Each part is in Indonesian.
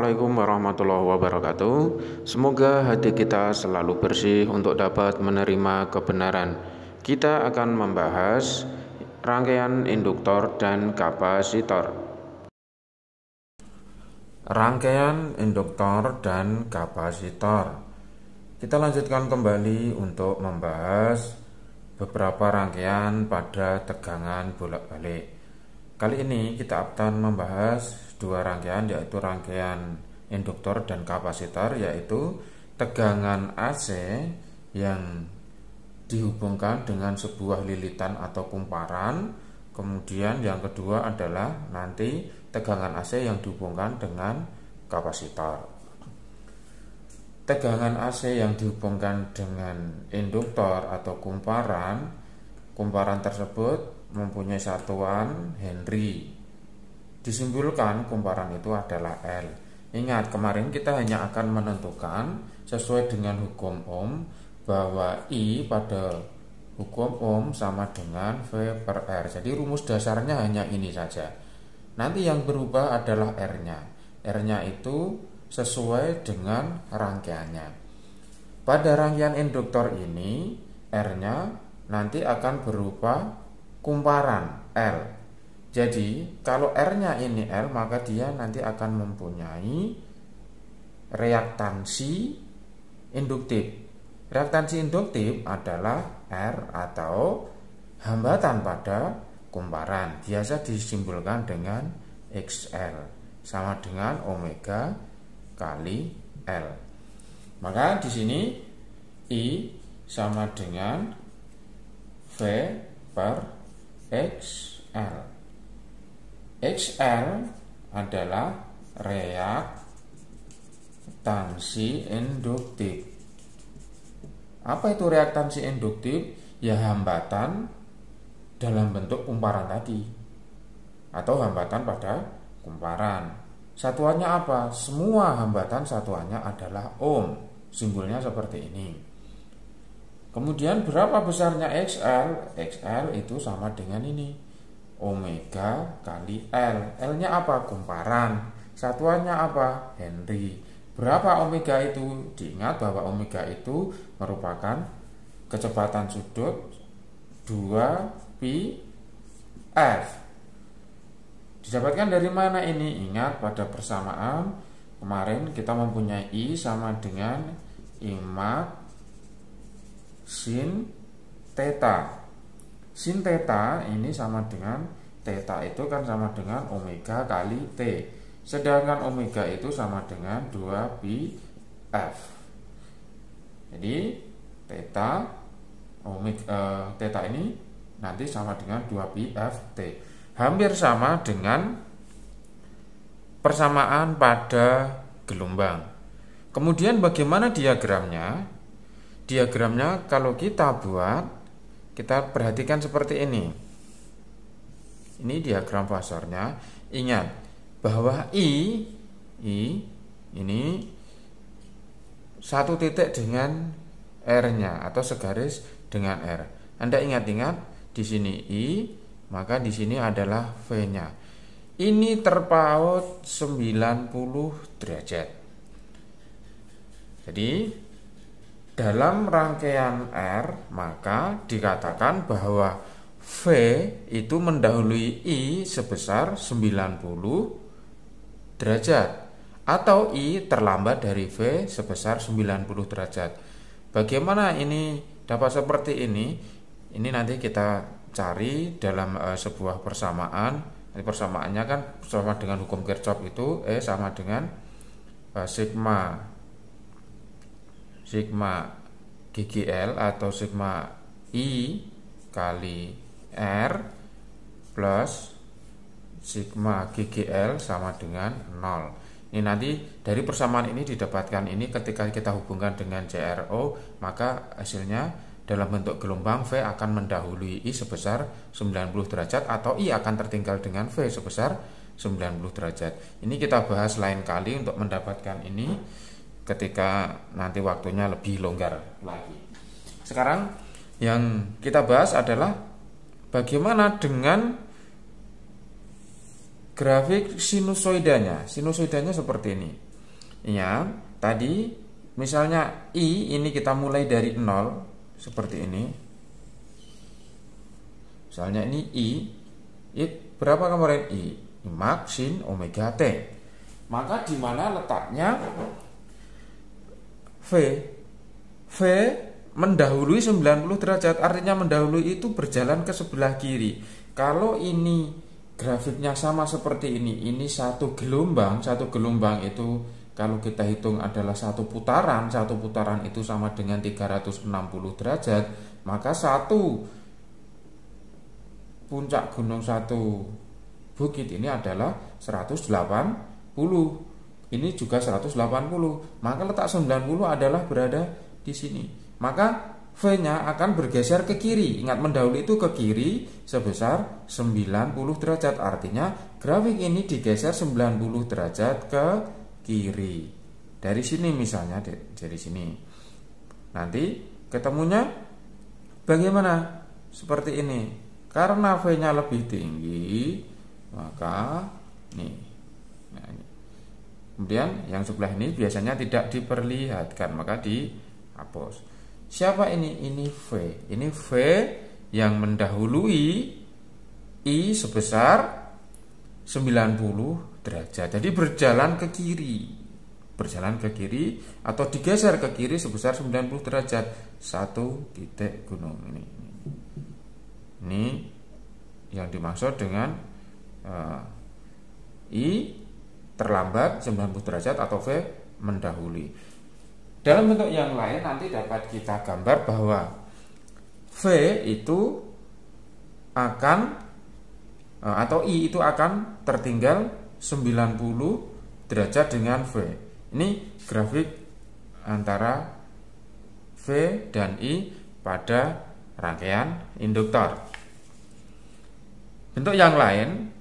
Assalamualaikum warahmatullahi wabarakatuh. Semoga hati kita selalu bersih untuk dapat menerima kebenaran. Kita akan membahas rangkaian induktor dan kapasitor. Rangkaian induktor dan kapasitor. Kita lanjutkan kembali untuk membahas beberapa rangkaian pada tegangan bolak-balik. Kali ini kita akan membahas dua rangkaian, yaitu rangkaian induktor dan kapasitor, yaitu tegangan AC yang dihubungkan dengan sebuah lilitan atau kumparan. Kemudian yang kedua adalah nanti tegangan AC yang dihubungkan dengan kapasitor. Tegangan AC yang dihubungkan dengan induktor atau kumparan tersebut mempunyai satuan Henry. Disimbolkan kumparan itu adalah L. Ingat, kemarin kita hanya akan menentukan sesuai dengan hukum Ohm bahwa I pada hukum Ohm sama dengan V per R. Jadi rumus dasarnya hanya ini saja. Nanti yang berubah adalah R-nya. R-nya itu sesuai dengan rangkaiannya. Pada rangkaian induktor ini, R-nya nanti akan berupa kumparan L. Jadi kalau R-nya ini L, maka dia nanti akan mempunyai reaktansi induktif. Reaktansi induktif adalah R atau hambatan pada kumparan. Biasa disimbolkan dengan XL, sama dengan omega kali L. Maka di sini I sama dengan V per XL. XL adalah reaktansi induktif. Apa itu reaktansi induktif? Ya hambatan dalam bentuk kumparan tadi, atau hambatan pada kumparan. Satuannya apa? Semua hambatan satuannya adalah ohm. Simbolnya seperti ini. Kemudian berapa besarnya XL? XL itu sama dengan ini, omega kali L. L-nya apa? Kumparan. Satuannya apa? Henry. Berapa omega itu? Diingat bahwa omega itu merupakan kecepatan sudut 2pi F. Didapatkan dari mana ini? Ingat, pada persamaan kemarin kita mempunyai I sama dengan I mat sin theta. Sin theta ini sama dengan theta itu kan sama dengan omega kali T. Sedangkan omega itu sama dengan 2pi F. Jadi theta ini nanti sama dengan 2pi Ft. Hampir sama dengan persamaan pada gelombang. Kemudian bagaimana diagramnya? Diagramnya kalau kita buat, kita perhatikan seperti ini. Ini diagram fasornya. Ingat bahwa I ini satu titik dengan R-nya atau segaris dengan R. Anda ingat-ingat di sini I, maka di sini adalah V-nya. Ini terpaut 90 derajat. Jadi dalam rangkaian R, maka dikatakan bahwa V itu mendahului I sebesar 90 derajat, atau I terlambat dari V sebesar 90 derajat. Bagaimana ini dapat seperti ini? Ini nanti kita cari dalam sebuah persamaan. Persamaannya kan sama dengan hukum Kirchhoff itu E sama dengan sigma GGL atau sigma I kali R plus sigma GGL sama dengan 0. Ini nanti dari persamaan ini didapatkan ini ketika kita hubungkan dengan CRO, maka hasilnya dalam bentuk gelombang V akan mendahului I sebesar 90 derajat, atau I akan tertinggal dengan V sebesar 90 derajat. Ini kita bahas lain kali untuk mendapatkan ini ketika nanti waktunya lebih longgar lagi. Sekarang yang kita bahas adalah bagaimana dengan grafik sinusoidanya. Sinusoidanya seperti ini. Ya, tadi misalnya I ini kita mulai dari 0 seperti ini. Misalnya ini I berapa kemarin I? Max sin omega T. Maka di mana letaknya V? V mendahului 90 derajat, artinya mendahului itu berjalan ke sebelah kiri. Kalau ini grafiknya sama seperti ini satu gelombang itu kalau kita hitung adalah satu putaran itu sama dengan 360 derajat, maka satu puncak gunung satu bukit ini adalah 180, ini juga 180, maka letak 90 adalah berada di sini. Maka V-nya akan bergeser ke kiri. Ingat, mendahului itu ke kiri sebesar 90 derajat. Artinya grafik ini digeser 90 derajat ke kiri. Dari sini misalnya, dari sini. Nanti ketemunya bagaimana? Seperti ini. Karena V-nya lebih tinggi, maka nih. Nah, ini. Kemudian yang sebelah ini biasanya tidak diperlihatkan, maka dihapus. Siapa ini? Ini V. Ini V yang mendahului I sebesar 90 derajat. Jadi berjalan ke kiri. Berjalan ke kiri atau digeser ke kiri sebesar 90 derajat. Satu titik gunung ini. Ini yang dimaksud dengan I terlambat 90 derajat atau V mendahului. Dalam bentuk yang lain nanti dapat kita gambar bahwa V itu akan atau I itu akan tertinggal 90 derajat dengan V. Ini grafik antara V dan I pada rangkaian induktor. Bentuk yang lain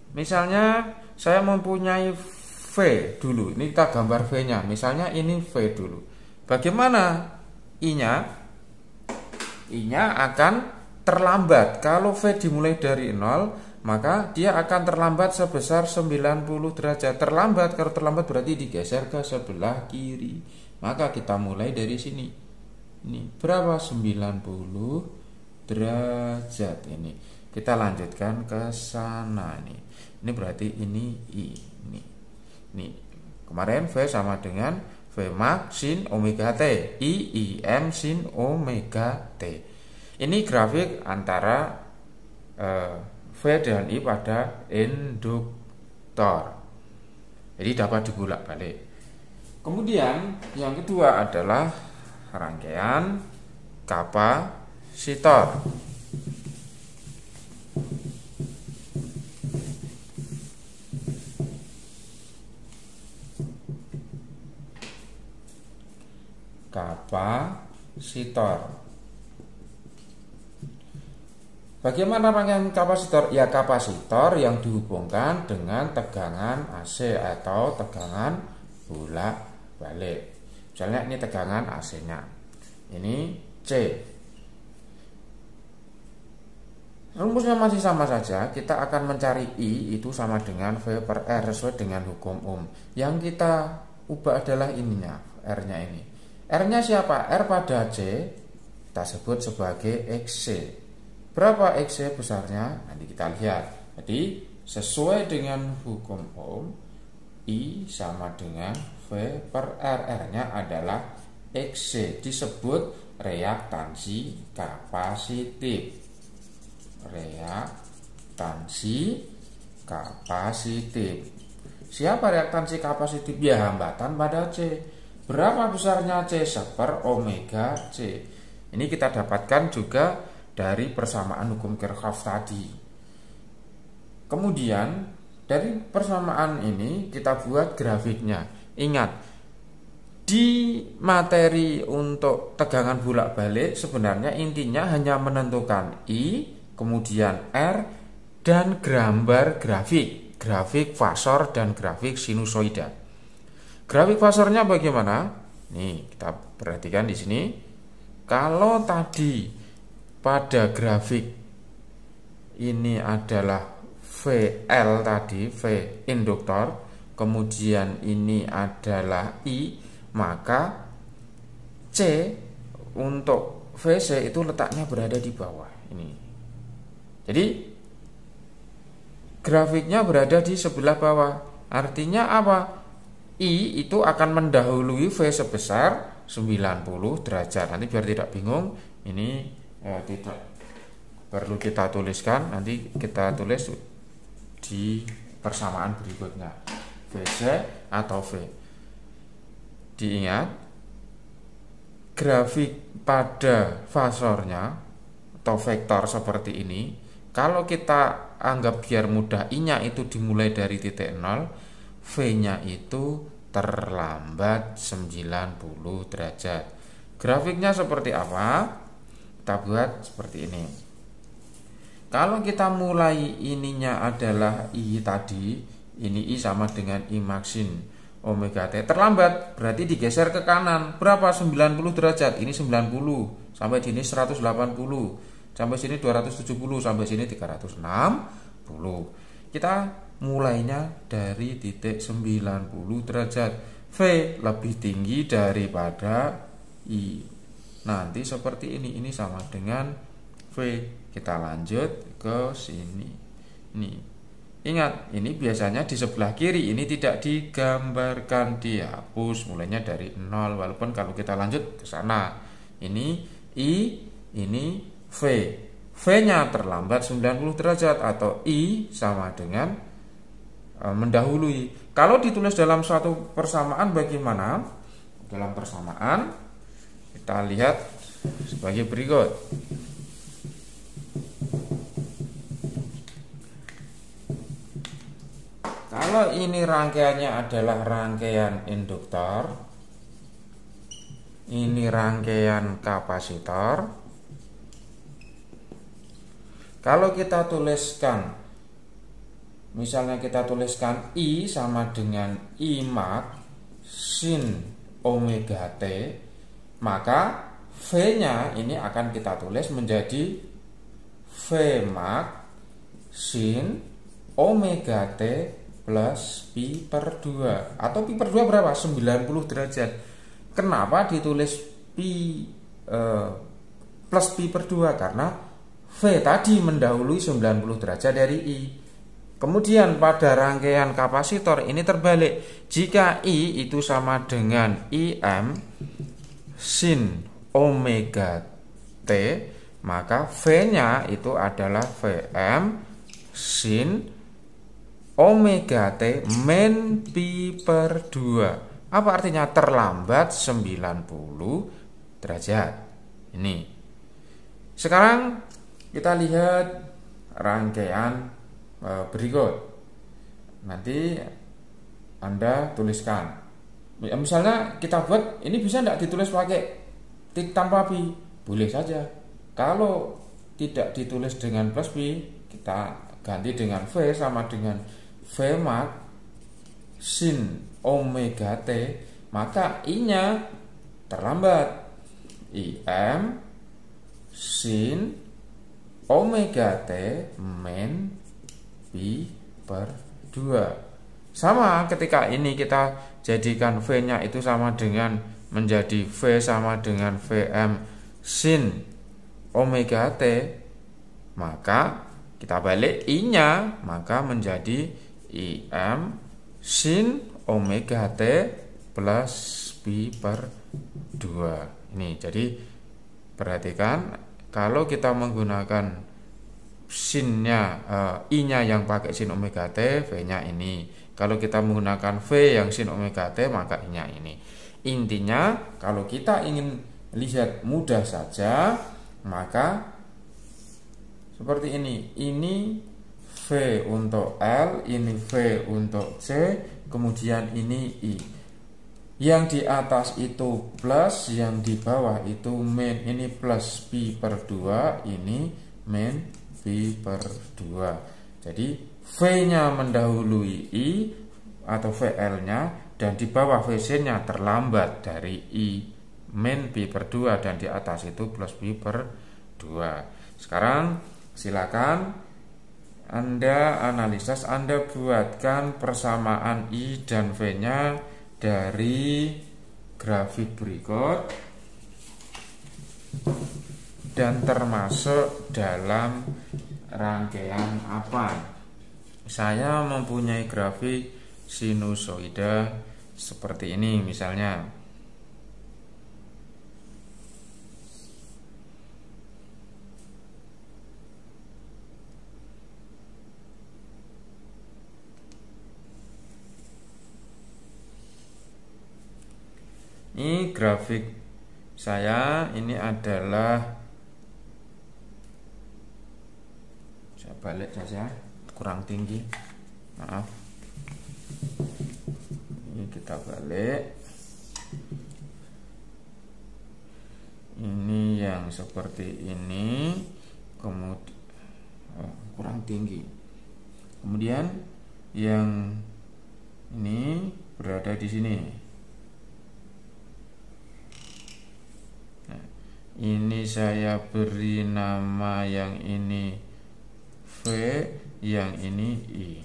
misalnya saya mempunyai V dulu. Ini kita gambar V-nya. Misalnya ini V dulu. Bagaimana I-nya? I-nya akan terlambat. Kalau V dimulai dari 0, maka dia akan terlambat sebesar 90 derajat. Terlambat, kalau terlambat berarti digeser ke sebelah kiri. Maka kita mulai dari sini. Ini berapa? 90 derajat ini. Kita lanjutkan ke sana nih. Ini berarti ini I. Ini. Kemarin V sama dengan V max sin omega T. I M sin omega T. Ini grafik antara V dan I pada induktor. Jadi dapat dibolak-balik. Kemudian yang kedua adalah rangkaian kapasitor. Kapasitor. Bagaimana rangkaian kapasitor? Ya, kapasitor yang dihubungkan dengan tegangan AC atau tegangan bolak-balik. Misalnya ini tegangan AC-nya. Ini C. Rumusnya masih sama saja. Kita akan mencari I itu sama dengan V per R sesuai dengan hukum Ohm. Yang kita ubah adalah ininya, R-nya ini. R-nya siapa? R pada C kita sebut sebagai XC. Berapa XC besarnya? Nanti kita lihat. Jadi sesuai dengan hukum Ohm, I sama dengan V per R. R-nya adalah XC, disebut reaktansi kapasitif. Reaktansi kapasitif. Siapa reaktansi kapasitif? Ya, hambatan pada C. Berapa besarnya C? Seper omega C. Ini kita dapatkan juga dari persamaan hukum Kirchhoff tadi. Kemudian dari persamaan ini kita buat grafiknya. Ingat, di materi untuk tegangan bolak-balik sebenarnya intinya hanya menentukan I, kemudian R, dan gambar grafik fasor dan grafik sinusoida. Grafik fasornya bagaimana? Nih, kita perhatikan di sini. Kalau tadi pada grafik ini adalah VL tadi, V induktor, kemudian ini adalah I, maka C untuk VC itu letaknya berada di bawah ini. Jadi grafiknya berada di sebelah bawah. Artinya apa? I itu akan mendahului V sebesar 90 derajat. Nanti biar tidak bingung, ini tidak perlu kita tuliskan, nanti kita tulis di persamaan berikutnya, VC atau V. Diingat, grafik pada fasornya atau vektor seperti ini, kalau kita anggap biar mudah, I-nya itu dimulai dari titik 0, V-nya itu terlambat 90 derajat. Grafiknya seperti apa? Kita buat seperti ini. Kalau kita mulai ininya adalah I tadi, ini I sama dengan I maksin omega T, terlambat berarti digeser ke kanan. Berapa? 90 derajat. Ini 90, sampai sini 180, sampai sini 270, sampai sini 360. Kita mulainya dari titik 90 derajat. V lebih tinggi daripada I. Nanti seperti ini sama dengan V. Kita lanjut ke sini. Ini. Ingat, ini biasanya di sebelah kiri, ini tidak digambarkan, dihapus mulainya dari 0, walaupun kalau kita lanjut ke sana. Ini I, ini V. V-nya terlambat 90 derajat atau I sama dengan mendahului. Kalau ditulis dalam suatu persamaan bagaimana? Dalam persamaan kita lihat sebagai berikut. Kalau ini rangkaiannya adalah rangkaian induktor, ini rangkaian kapasitor. Kalau kita tuliskan, misalnya kita tuliskan I sama dengan I mak sin omega T, maka V-nya ini akan kita tulis menjadi V mak sin omega T plus pi per 2. Atau pi per 2 berapa? 90 derajat. Kenapa ditulis pi plus pi per 2? Karena V tadi mendahului 90 derajat dari I. Kemudian pada rangkaian kapasitor ini terbalik. Jika I itu sama dengan Im sin omega T, maka V-nya itu adalah Vm sin omega T min pi per 2. Apa artinya? Terlambat 90 derajat. Ini. Sekarang kita lihat rangkaian berikut. Nanti Anda tuliskan. Misalnya kita buat, ini bisa tidak ditulis pakai tik tanpa pi? Boleh saja. Kalau tidak ditulis dengan plus pi, kita ganti dengan V sama dengan V mak sin omega T, maka I-nya terlambat. Im sin omega T min pi per 2. Sama ketika ini kita jadikan V-nya itu sama dengan menjadi V sama dengan Vm sin omega T, maka kita balik I-nya, maka menjadi Im sin omega T plus pi per 2. Ini jadi perhatikan, kalau kita menggunakan sinnya, I-nya yang pakai sin omega T, V-nya ini. Kalau kita menggunakan V yang sin omega T, maka I-nya ini. Intinya kalau kita ingin lihat mudah saja, maka seperti ini. Ini V untuk L, ini V untuk C, kemudian ini I. Yang di atas itu plus, yang di bawah itu min. Ini plus pi per 2, ini min pi per 2. Jadi V-nya mendahului I atau VL-nya, dan di bawah VC-nya terlambat dari I min pi per 2, dan di atas itu plus pi per 2. Sekarang silakan Anda analisis, Anda buatkan persamaan I dan V-nya dari grafik berikut dan termasuk dalam rangkaian apa. Saya mempunyai grafik sinusoida seperti ini misalnya. Ini grafik saya, ini adalah, saya balik saja, kurang tinggi, maaf. Ini kita balik. Ini yang seperti ini, kemudian kurang tinggi. Kemudian yang ini berada di sini. Ini saya beri nama yang ini V, yang ini I.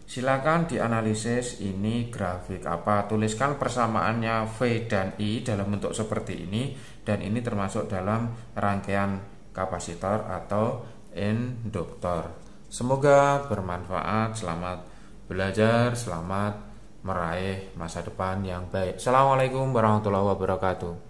Silakan dianalisis ini grafik apa. Tuliskan persamaannya V dan I dalam bentuk seperti ini, dan ini termasuk dalam rangkaian kapasitor atau induktor. Semoga bermanfaat. Selamat belajar, selamat meraih masa depan yang baik. Assalamualaikum warahmatullahi wabarakatuh.